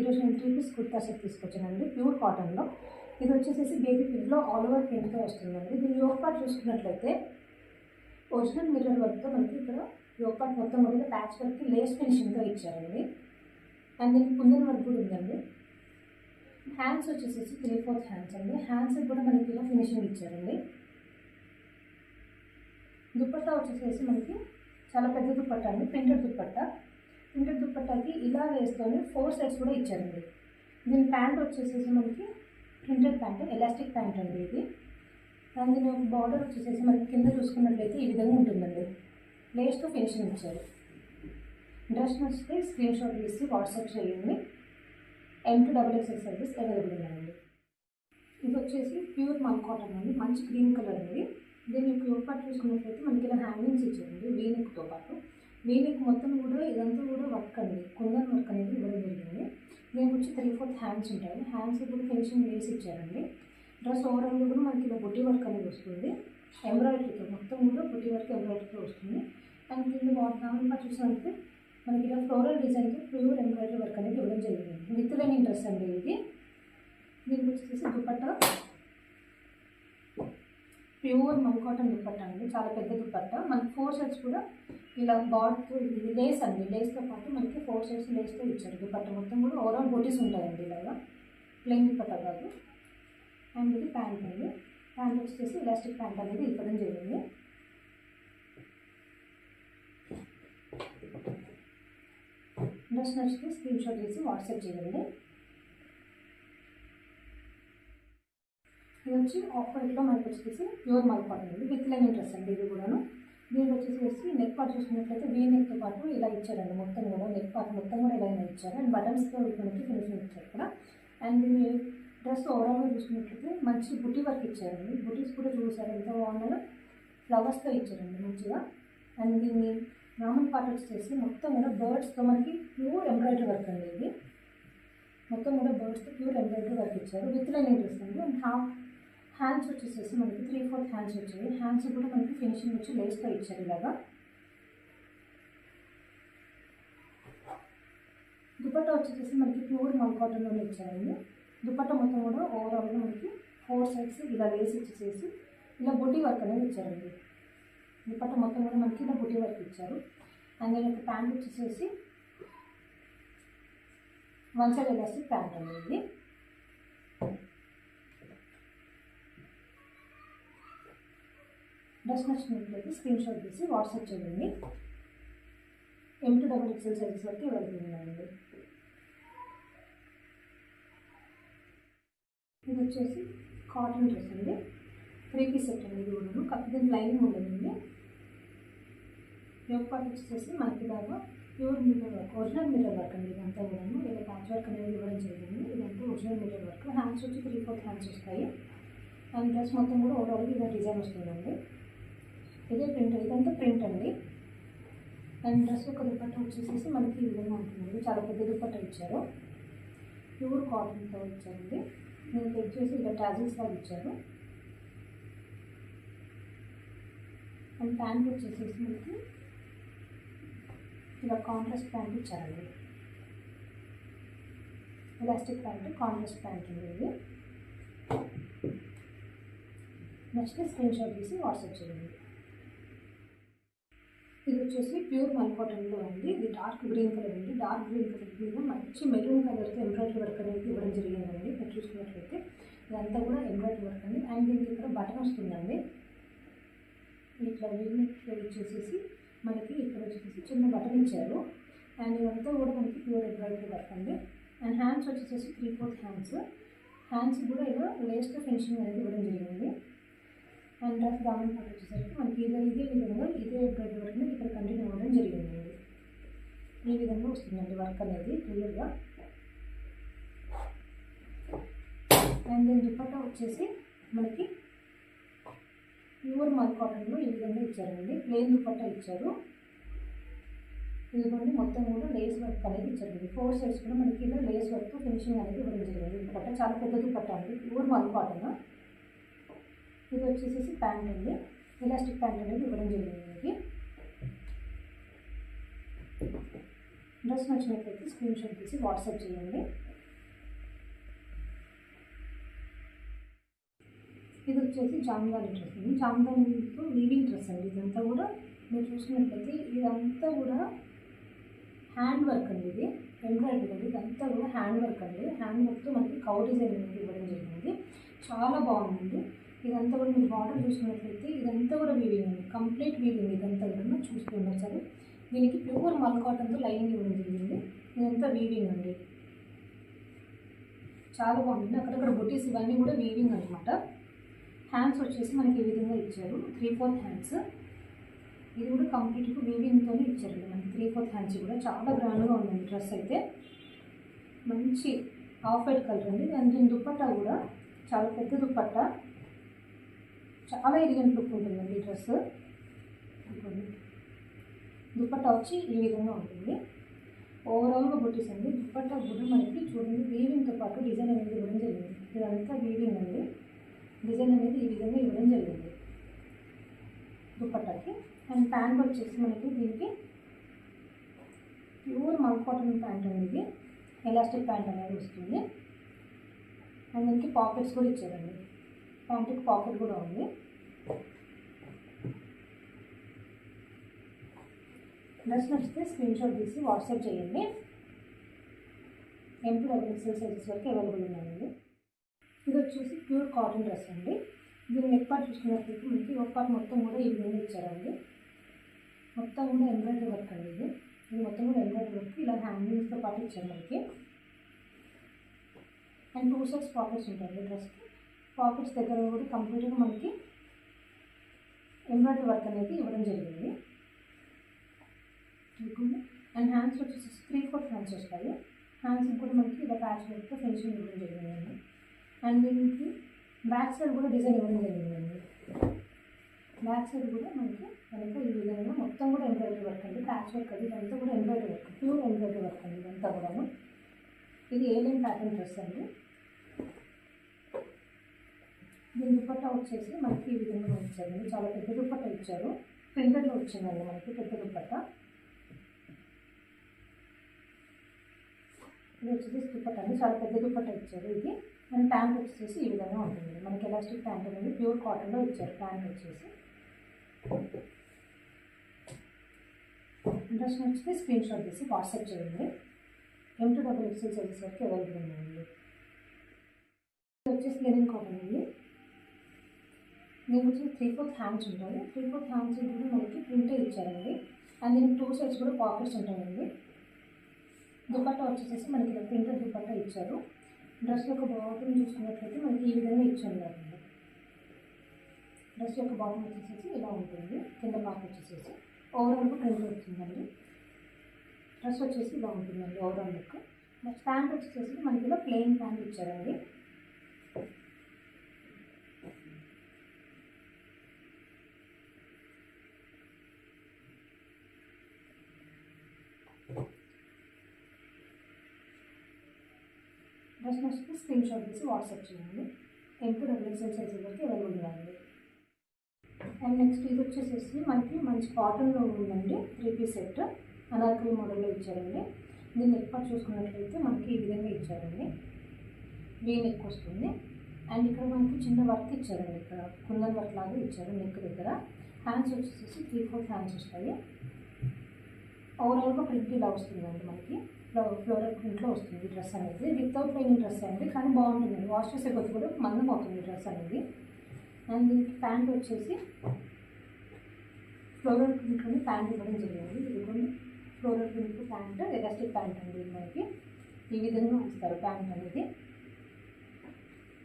ఈరోజు నేను 3 piece kurta set తీసుకొచ్చానండి ప్యూర్ కాటన్లో. ఇది వచ్చేసి బేబీ పింక్లో ఆల్ ఓవర్ ప్రింట్తో వస్తుందండి. దీని యోగ్ పార్ట్ చూసుకున్నట్లయితే ఒరిజినల్ మిర్రర్ వర్క్తో మనకి ఇక్కడ యోగ్ పార్ట్ మొత్తం కూడా ప్యాచ్ వర్క్కి లేస్ ఫినిషింగ్తో ఇచ్చారండి. అండ్ దీనికి కుందన్ వర్క్ కూడా ఉందండి. హ్యాండ్స్ వచ్చేసి 3/4 హ్యాండ్స్ అండి. హ్యాండ్స్కి కూడా మనకి ఇలా ఫినిషింగ్ ఇచ్చారండి. దుపట్టా వచ్చేసి మనకి చాలా పెద్ద దుపట్టా అండి, ప్రింటెడ్ దుపట్టా. ప్రింటెడ్ దుపట్టాకి ఇలా వేసుకొని 4 సైడ్స్ కూడా ఇచ్చారండి. దీని ప్యాంట్ వచ్చేసి మనకి ప్రింటెడ్ ప్యాంట్, ఎలాస్టిక్ ప్యాంట్ అండి ఇది. అండ్ దీని బార్డర్ వచ్చేసి మనకి కింద చూసుకున్నట్లయితే ఈ విధంగా ఉంటుందండి. లేస్తో ఫినిషింగ్ ఇచ్చారు. డ్రెస్ నచ్చితే స్క్రీన్ షాట్ తీసి వాట్సాప్ చేయండి. M2XXL సర్వీస్ అవైలబుల్ ఉందండి. ఇది వచ్చేసి ప్యూర్ మల్ కాటన్ అండి, మంచి గ్రీన్ కలర్ అండి. దీన్ని ప్యూర్ పార్ట్ చూసుకున్నట్లయితే మనకి ఇలా హ్యాంగింగ్స్ ఇచ్చారండి వీనెక్తో పాటు. వీనెక్ మొత్తం కూడా ఇదంతా కూడా వర్క్ అండి, కుందన్ వర్క్ అనేది ఇవ్వడం జరిగింది. దీనికి వచ్చి 3/4 హ్యాండ్స్ ఉంటాయి. హ్యాండ్స్ కూడా ఫినిషింగ్ వేసి ఇచ్చారండి. డ్రెస్ ఓవరాల్గా కూడా మనకి ఇలా బుట్టి వర్క్ అనేది వస్తుంది, ఎంబ్రాయిడరీతో మొత్తం కూడా బుట్టి వర్క్ ఎంబ్రాయిడరీతో వస్తుంది. అండ్ దీన్ని నార్మల్గా చూసినట్లయితే మనకి ఇలా ఫ్లోరల్ డిజైన్తో ప్యూర్ ఎంబ్రాయిడరీ వర్క్ అనేది ఇవ్వడం జరిగింది. విత్ లైనింగ్ డ్రెస్ అండి ఇది. దీనికి వచ్చేసి దుపట్టా ప్యూర్ మల్ కాటన్ దుపట్టా అండి, చాలా పెద్ద దుపట్టా. మనకి 4 సైడ్స్ కూడా ఇలా బార్డర్తో ఇది లేస్ అండి, లేస్తో పాటు మనకి 4 సైడ్స్ లేస్తో ఇచ్చారు. దుపట్టా మొత్తం కూడా ఓవరాల్ బోటీస్ ఉంటాయండి, ఇలాగా ప్లెయిన్ దుపట్టా కాదు. అండ్ ఇది ప్యాంట్ అండి. ప్యాంట్ వచ్చేసి ఎలాస్టిక్ ప్యాంట్ అనేది ఇవ్వడం జరిగింది. డ్రెస్ నచ్చితే స్క్రీన్ షాట్ చేసి వాట్సాప్ చేయండి. ఇది వచ్చి ఆఫ్ వైట్లో మనకి వచ్చేసి ప్యూర్ మల్ కాటన్ అండి, విత్ లైనింగ్ డ్రెస్ అండి ఇది కూడాను. దీనికి వచ్చేసి నెక్ పార్ట్ చూసుకున్నట్లయితే వీ నెక్తో పాటు ఇలా ఇచ్చారండి. మొత్తం కూడా నెక్ పార్ట్ మొత్తం కూడా ఇలా ఇచ్చారు. అండ్ బటన్స్తో మనకి ఫినిషింగ్ ఇచ్చారు ఇక్కడ. అండ్ దీని డ్రెస్ ఓవరాల్గా చూసుకున్నట్లయితే మంచి బుట్టి వర్క్ ఇచ్చారండి. బుటీస్ కూడా చూసారు ఎంత బాగున్నాయో, ఫ్లవర్స్తో ఇచ్చారండి మంచిగా. అండ్ దీన్ని నార్మల్ పార్ట్ వచ్చేసి మొత్తం కూడా బర్డ్స్తో మనకి ప్యూర్ ఎంబ్రాయిడరీ వర్క్ అండి ఇది. మొత్తం కూడా బర్డ్స్తో ప్యూర్ ఎంబ్రాయిడరీ వర్క్ ఇచ్చారు, విత్ లైనింగ్ డ్రెస్ అండి. అండ్ హ్యాండ్స్ వచ్చేసి మనకి 3/4 హ్యాండ్స్ వచ్చాయి. హ్యాండ్స్ కూడా మనకి ఫినిషింగ్ వచ్చి లేస్తో ఇచ్చారు ఇలాగా. దుపట్టా వచ్చేసి మనకి ప్యూర్ మల్ కాటన్లోనే ఇచ్చారండి. దుపట్టా మొత్తం కూడా ఓవరాల్గా మనకి 4 సైడ్స్ ఇలా లేస్ ఇచ్చేసి ఇలా బుట్టి వర్క్ అనేది ఇచ్చారండి. దుపట్టా మొత్తం కూడా మనకి ఇలా బుట్టి వర్క్ ఇచ్చారు. అండ్ నేను ఒక ప్యాంట్ వచ్చేసి 1 సైడ్ ఎలాస్టిక్ ప్యాంట్ అండి ఇది. డ్రెస్ నచ్చినట్లయితే స్క్రీన్ షాట్ తీసి వాట్సాప్ చేయండి. M2XXL సైజ్ వరకు అవైలబుల్ ఉందండి. ఇది వచ్చేసి కాటన్ డ్రెస్ అండి, 3 పీస్ సెట్ అండి. ఇది కూడా కాకపోతే దీనికి లైనింగ్ ఉండదండి. యోగ్ పార్ట్ వచ్చేసి మనకి బాగా pure mirror work, original mirror work అండి. ఇదంతా కూడా ఇలా ప్యాచ్ వర్క్ అనేది ఇవ్వడం జరిగింది. ఇదంతా ఒరిజినల్ మిర్రర్ వర్క్. హ్యాండ్స్ వచ్చి 3/4 హ్యాండ్స్ వస్తాయి. అండ్ డ్రెస్ మొత్తం కూడా ఓవరాల్గా ఇలా డిజైన్ వస్తుందండి. ఇదే ప్రింట్, ఇదంతా ప్రింట్ అండి. అండ్ డ్రెస్ ఒక దుపట్టా వచ్చేసి మనకి ఈ విధంగా ఉంటుంది. చాలా పెద్ద దుపట్టా ఇచ్చారు, ప్యూర్ కాటన్తో ఇచ్చారండి. దీనికి వచ్చేసి ఇలా టాజిల్స్ లాగా ఇచ్చారు. అండ్ ప్యాంట్ వచ్చేసి మనకి ఇలా కాంట్రాస్ట్ ప్యాంట్ ఇచ్చారండి, ఎలాస్టిక్ ప్యాంట్, కాంట్రాస్ట్ ప్యాంట్ అండి ఇది. నెక్స్ట్ స్క్రీన్ షాట్ తీసి వాట్సాప్ చేయండి. ఇది వచ్చేసి ప్యూర్ మల్ కాటన్లో ఉంది. ఇది డార్క్ గ్రీన్ కలర్ అండి. డార్క్ గ్రీన్ కలర్ మీద మంచి మెరూన్ కలర్తో ఎంబ్రాయిడరీ వర్క్ అనేది ఇవ్వడం జరిగిందండి. ఇక్కడ చూసుకున్నట్లయితే ఇదంతా కూడా ఎంబ్రాయిడరీ వర్క్ అండి. అండ్ దీనికి ఇక్కడ బటన్ వస్తుందండి. ఇట్లా వీళ్ళకి ఇచ్చేసేసి మనకి ఇక్కడ వచ్చేసి చిన్న బటన్ ఇచ్చారు. అండ్ ఇదంతా కూడా మనకి ప్యూర్ ఎంబ్రాయిడరీ వర్క్ అండి. అండ్ హ్యాండ్స్ వచ్చేసి 3/4 హ్యాండ్స్. హ్యాండ్స్ కూడా ఇలా లేస్తో ఫినిషింగ్ అనేది ఇవ్వడం జరిగింది. అండ్ డ్రెస్ దామన్ పార్ట్ వచ్చేసరికి మనకి ఇదే విధంగా ఇదే ఎంబ్రాయిడరీ వర్క్ అనేది ఇక్కడ కంటిన్యూ అవ్వడం జరిగిందండి. ఈ విధంగా వస్తుందండి వర్క్ అనేది క్లియర్గా. అండ్ దీని దుపట్టా వచ్చేసి మనకి ప్యూర్ మల్ కాటన్లో ఈ విధంగా ఇచ్చారండి. ప్లెయిన్ దుపట్టా ఇచ్చారు. ఇదిగోండి మొత్తం కూడా లేస్ వర్క్ అనేది ఇచ్చారండి. 4 సైడ్స్ కూడా మనకి ఇలా లేస్ వర్క్ ఫినిషింగ్ అనేది ఇవ్వడం జరిగింది. దుపట్టా చాలా పెద్ద దుపట్టా అండి, ప్యూర్ మల్ కాటన్. ఇది వచ్చేసి ప్యాంట్ అండి, ఎలాస్టిక్ ప్యాంట్ అనేది ఇవ్వడం జరిగింది. డ్రెస్ నచ్చినట్లయితే స్క్రీన్ షాట్ తీసి వాట్సాప్ చేయండి. ఇది వచ్చేసి జామ్దాని డ్రెస్ అండి. జామ్దానితో వీవింగ్ డ్రెస్ అండి. ఇదంతా కూడా మీరు చూసుకున్నట్లయితే ఇదంతా కూడా హ్యాండ్ వర్క్ అండి. ఇది ఎంబ్రాయిడరీ అండి. ఇదంతా కూడా హ్యాండ్ వర్క్ అండి. హ్యాండ్ వర్క్తో మనకి కౌ డిజైన్ అనేది ఇవ్వడం జరిగింది. చాలా బాగుందండి. ఇదంతా కూడా మీరు బార్డర్ చూసుకున్నట్లయితే ఇదంతా కూడా వీవింగ్ అండి. కంప్లీట్ వీవింగ్ ఇదంతా కూడా చూస్తున్నారు సరే. దీనికి ప్యూర్ మల్ కాటన్తో లైనింగ్ ఇవ్వడం జరిగింది. ఇదంతా వీవింగ్ అండి. చాలా బాగుంది. అక్కడక్కడ బుటీస్ ఇవన్నీ కూడా వీవింగ్ అనమాట. హ్యాండ్స్ వచ్చేసి మనకి ఈ విధంగా ఇచ్చారు. 3/4 హ్యాండ్స్. ఇది కూడా కంప్లీట్గా వీవింగ్తోనే ఇచ్చారు మనకి 3/4 హ్యాండ్స్ కూడా. చాలా గ్రాండ్గా ఉందండి డ్రెస్ అయితే. మంచి ఆఫ్ వైట్ కలర్ అండి. అండ్ దీని దుప్పట్టా కూడా చాలా పెద్ద దుప్పట్టా. చాలా ఎలిగెంట్ లుక్ ఉంటుందండి ఈ డ్రెస్. దుప్పట్టా వచ్చి ఈ విధంగా ఉంటుంది. ఓవరాల్గా బుటీస్ అండి. దుప్పట్టా కూడా మనకి చూడండి వీవింగ్తో పాటు డిజైన్ అనేది ఇవ్వడం జరిగింది. ఇదంతా వీవింగ్ అండి. డిజైన్ అనేది ఈ విధంగా ఇవ్వడం జరిగింది దుప్పట్టాకి. అండ్ ప్యాంట్ వచ్చేసి మనకి దీనికి ప్యూర్ మల్ కాటన్ ప్యాంట్ అనేది ఎలాస్టిక్ ప్యాంట్ అనేది వస్తుంది. అండ్ దీనికి పాకెట్స్ కూడా ఇచ్చారండి. ప్యాంట్కి పాకెట్ కూడా ఉంది. డ్రెస్ నచ్చితే స్క్రీన్ షాట్ తీసి వాట్సాప్ చేయండి. M2XL సైజెస్ వరకు అవైలబుల్ ఉన్నాయండి. ఇది వచ్చేసి ప్యూర్ కాటన్ డ్రెస్ అండి. దీని నెక్ పార్ట్ చూసుకున్నట్లయితే మనకి ఒక పార్ట్ మొత్తం కూడా ఈ విధంగా ఇచ్చారండి. మొత్తం కూడా ఎంబ్రాయిడరీ వర్క్ అండి. ఇది మొత్తం కూడా ఎంబ్రాయిడరీ వర్క్. ఇలా హ్యాంగింగ్స్తో పాటు ఇచ్చారు మనకి. అండ్ 2 సైడ్స్ పాకెట్స్ ఉంటాయండి డ్రెస్కి. పాకెట్స్ దగ్గర కూడా కంప్లీట్గా మనకి ఎంబ్రాయిడరీ వర్క్ అనేది ఇవ్వడం జరిగింది. అండ్ హ్యాండ్స్ వచ్చేసి 3/4 హ్యాండ్స్ వస్తాయి. హ్యాండ్స్ కూడా మనకి ఇలా ప్యాచ్ వర్క్తో ఫినిషింగ్ ఇవ్వడం జరిగిందండి. అండ్ దీనికి బ్యాక్ సైడ్ కూడా డిజైన్ ఇవ్వడం జరిగిందండి. బ్యాక్ సైడ్ కూడా మనకి ఈ విధంగా మొత్తం కూడా ఎంబ్రాయిడరీ వర్క్ అండి. ప్యాచ్ వర్క్ అది ఇదంతా కూడా embroidery work, pure embroidery work అండి ఇదంతా కూడా. ఇది ఏలియన్ ప్యాటర్న్ డ్రెస్ అండి. దీని దుప్పట్టా వచ్చేసి మనకి ఈ విధంగా ఇచ్చారండి. చాలా పెద్ద దుప్పట్టా ఇచ్చారు. ప్రింటెడ్లో వచ్చిందండి మనకి పెద్ద దుప్పట్టా. ఇది వచ్చేసి దుప్పట్టా అండి. చాలా పెద్ద దుప్పట్టా ఇచ్చారు ఇది. అండ్ ప్యాంట్ వచ్చేసి ఈ విధంగా ఉంటుంది. మనకి ఎలాస్టిక్ ప్యాంట్ అనేది ప్యూర్ కాటన్లో ఇచ్చారు. ప్యాంట్ వచ్చేసి ఇంట్రెస్ట్ నచ్చితే స్క్రీన్ షాట్ తీసి వాట్సాప్ చేయండి. M2XL సైజెస్ వరకు అవైలబుల్ ఉన్నాయండి. ఇది వచ్చేసి లెనిన్ కాటన్ అండి. దీనికి వచ్చి 3/4 హ్యాండ్స్ ఉంటాయి. 3/4 హ్యాండ్స్ కూడా మనకి ప్రింటే ఇచ్చారండి. అండ్ దీనికి 2 సైడ్స్ కూడా పాకెట్స్ ఉంటాయండి. దుపట్టా వచ్చేసి మనకి ఇలా ప్రింటెడ్ దుపట్టా ఇచ్చారు. డ్రెస్ యొక్క బాటమ్ చూసుకున్నట్లయితే మనకి ఈ విధంగా ఇచ్చారు. డ్రెస్ యొక్క బాటమ్ వచ్చేసి ఇలా ఉంటుంది. కింద పార్ట్ వచ్చేసి ఓవరాల్గా ప్రింట్ వచ్చిందండి. డ్రెస్ వచ్చేసి ఇలా ఉంటుందండి ఓవరాల్ లుక్. నెక్స్ట్ ప్యాంట్ వచ్చేసి మనకి ఇలా ప్లెయిన్ ప్యాంట్ ఇచ్చారండి. డ్రెస్ నచ్చితే స్క్రీన్ షాట్ తీసి వాట్సాప్ చేయండి. M2XL సైజెస్ వరకు అవైలబుల్ ఉన్నాయండి. అండ్ నెక్స్ట్ ఇది వచ్చేసి మనకి మంచి కాటన్లో ఉందండి. 3 పీస్ సెట్ అనార్కలి మోడల్లో ఇచ్చారండి. దీన్ని నెక్ పార్ట్ చూసుకున్నట్లయితే మనకి ఈ విధంగా ఇచ్చారండి. వీ నెక్ వస్తుంది. అండ్ ఇక్కడ మనకి చిన్న వర్క్ ఇచ్చారండి. ఇక్కడ కుందన్ వర్క్ లాగా ఇచ్చారు నెక్ దగ్గర. హ్యాండ్స్ వచ్చేసి 3/4 హ్యాండ్స్ వస్తాయి. ఓవరాల్గా ప్రింట్ ఇలా వస్తుందండి. మనకి ఫ్లోరల్ ప్రింట్లో వస్తుంది డ్రెస్ అనేది. వితౌట్ లైనింగ్ డ్రెస్ అండి, కానీ బాగుంటుందండి. వాష్ చేసే కొద్ది కూడా మందం అవుతుంది డ్రెస్ అనేది. అండ్ దీనికి ప్యాంట్ వచ్చేసి ఫ్లోరల్ ప్రింట్లోని ప్యాంట్ ఇవ్వడం జరిగింది. ఇది కూడా floral print pant, elastic pant అండి. మనకి ఈ విధంగా ఇస్తారు ప్యాంట్ అనేది.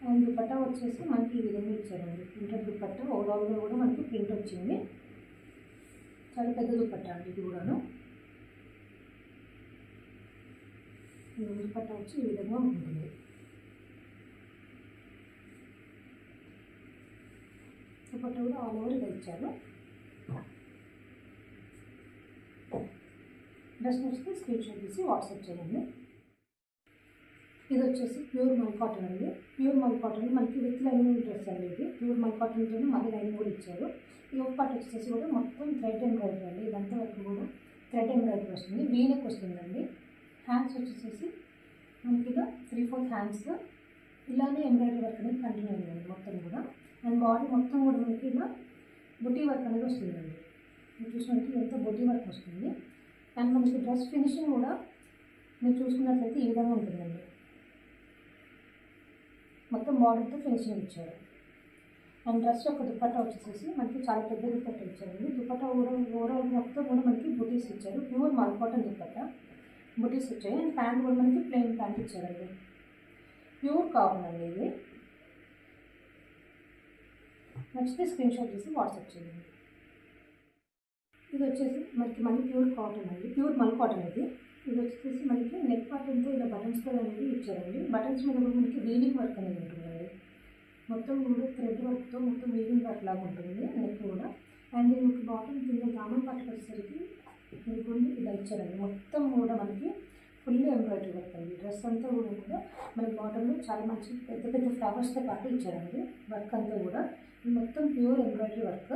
అండ్ దుపట్టా వచ్చేసి మనకి ఈ విధంగా ఇచ్చారండి. ప్రింటెడ్ దుపట్టా. ఓవరాల్గా కూడా మనకి ప్రింట్ వచ్చింది. చాలా పెద్ద దుపట్టా అండి ఇది కూడాను. దుపట్టా వచ్చి ఈ విధంగా ఉంటుంది. దుపట్టా కూడా ఆల్ ఓవర్ ఇలా ఇచ్చారు. డ్రెస్ నచ్చితే స్క్రీన్ షాట్ తీసి వాట్సాప్ చేయండి. ఇది వచ్చేసి ప్యూర్ మల్ కాటన్ అండి. ప్యూర్ మల్ కాటన్ మనకి విత్ లైనింగ్ డ్రెస్ అండి. ఇది ప్యూర్ మల్ కాటన్తో మళ్ళీ లైనింగ్ కూడా ఇచ్చారు. ఈ ఒక పార్ట్ వచ్చేసి కూడా మొత్తం థ్రెడ్ ఎంబ్రాయిడరీ అండి. ఇదంతా వరకు కూడా థ్రెడ్ ఎంబ్రాయిడరీ వస్తుంది. వీనెక్ వస్తుందండి. హ్యాండ్స్ వచ్చేసి మనకి ఇలా 3/4 హ్యాండ్స్ ఇలానే ఎంబ్రాయిడరీ వర్క్ అనేది కంటిన్యూ అయిందండి మొత్తం కూడా. అండ్ బాడీ మొత్తం కూడా మనకి ఇలా బుటీ వర్క్ అనేది వస్తుందండి. మీరు చూసినట్టు ఎంత బుటీ వర్క్ వస్తుంది. అండ్ మనకి డ్రెస్ ఫినిషింగ్ కూడా మీరు చూసుకున్నట్లయితే ఈ విధంగా ఉంటుందండి. మొత్తం బార్డర్తో ఫినిషింగ్ ఇచ్చారు. అండ్ డ్రెస్ యొక్క దుపట్టా వచ్చేసి మనకి చాలా పెద్ద దుపట్టా ఇచ్చారండి. దుపట్టా ఓవరాల్ మొత్తం కూడా మనకి బుటీస్ ఇచ్చారు. ప్యూర్ మల్ కాటన్ దుపట్టా బుటీస్ వచ్చాయి. అండ్ ప్యాంట్ కూడా మనకి ప్లెయిన్ ప్యాంట్ ఇచ్చారండి. ప్యూర్ కాటన్ అండి ఇది. నచ్చితే స్క్రీన్ షాట్ తీసి వాట్సాప్ చేయండి. ఇది వచ్చేసి మనకి మళ్ళీ ప్యూర్ కాటన్ అండి. ప్యూర్ మల్ కాటన్ ఇది. ఇది వచ్చేసి మనకి నెక్ పార్ట్ అంతా ఇలా బటన్స్ అనేది ఇచ్చారండి. బటన్స్ మీద కూడా మనకి వీవింగ్ వర్క్ అనేది ఉంటుందండి. మొత్తం కూడా థ్రెడ్ వర్క్తో మొత్తం వీవింగ్ వర్క్ లాగా ఉంటుంది నెక్ కూడా. అండ్ దీనికి బాటమ్ కింద దామన్ పట్టుకు వచ్చేసరికి ఇంకొన్ని ఇలా ఇచ్చారండి. మొత్తం కూడా మనకి ఫుల్ ఎంబ్రాయిడరీ వర్క్ అండి. డ్రెస్ అంతా కూడా మనకి బాటంలో చాలా మంచి పెద్ద పెద్ద ఫ్లవర్స్తో పాటు ఇచ్చారండి. వర్క్ అంతా కూడా ఇది మొత్తం ప్యూర్ ఎంబ్రాయిడరీ వర్క్.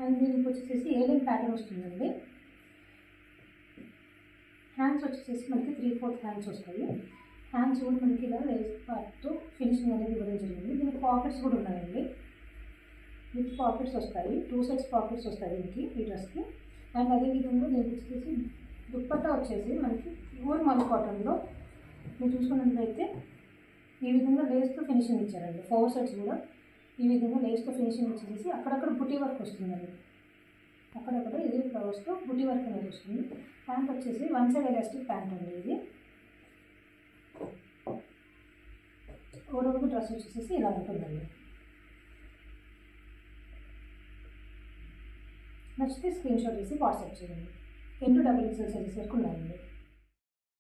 అండ్ దీనికి వచ్చేసి ఏలియన్ ప్యాటర్న్ వస్తుందండి. హ్యాండ్స్ వచ్చేసి మనకి 3/4 హ్యాండ్స్ వస్తాయి. హ్యాండ్స్ కూడా మనకి ఇలా లేస్ పార్ట్తో ఫినిషింగ్ అనేది ఇవ్వడం జరిగింది. దీనికి పాకెట్స్ కూడా ఉన్నాయండి. విత్ పాకెట్స్ వస్తాయి. 2 sets పాకెట్స్ వస్తాయి దీనికి, ఈ డ్రెస్కి. అండ్ అదేవిధంగా దీనికి వచ్చేసి దుప్పట్టా వచ్చేసి మనకి ప్యూర్ మల్ కాటన్లో మీరు చూసుకున్నట్లయితే ఈ విధంగా లేస్తో ఫినిషింగ్ ఇచ్చారండి. 4 sets కూడా ఈ విధంగా లేస్తో ఫినిషింగ్ వచ్చేసి అక్కడక్కడ బుటీ వర్క్ వస్తుందండి. అక్కడక్కడ ఇది ఫ్లవర్స్తో బుటీ వర్క్ అనేది వస్తుంది. ప్యాంట్ వచ్చేసి 1 side ఎలాస్టిక్ ప్యాంట్ అండి ఇది. ఓవరాల్గా డ్రెస్ వచ్చేసి ఇలా ఉంటుందండి. నచ్చితే స్క్రీన్ షాట్ తీసి వాట్సాప్ చేయండి. 2 XXL సైజెస్ వరకు ఉన్నాయండి.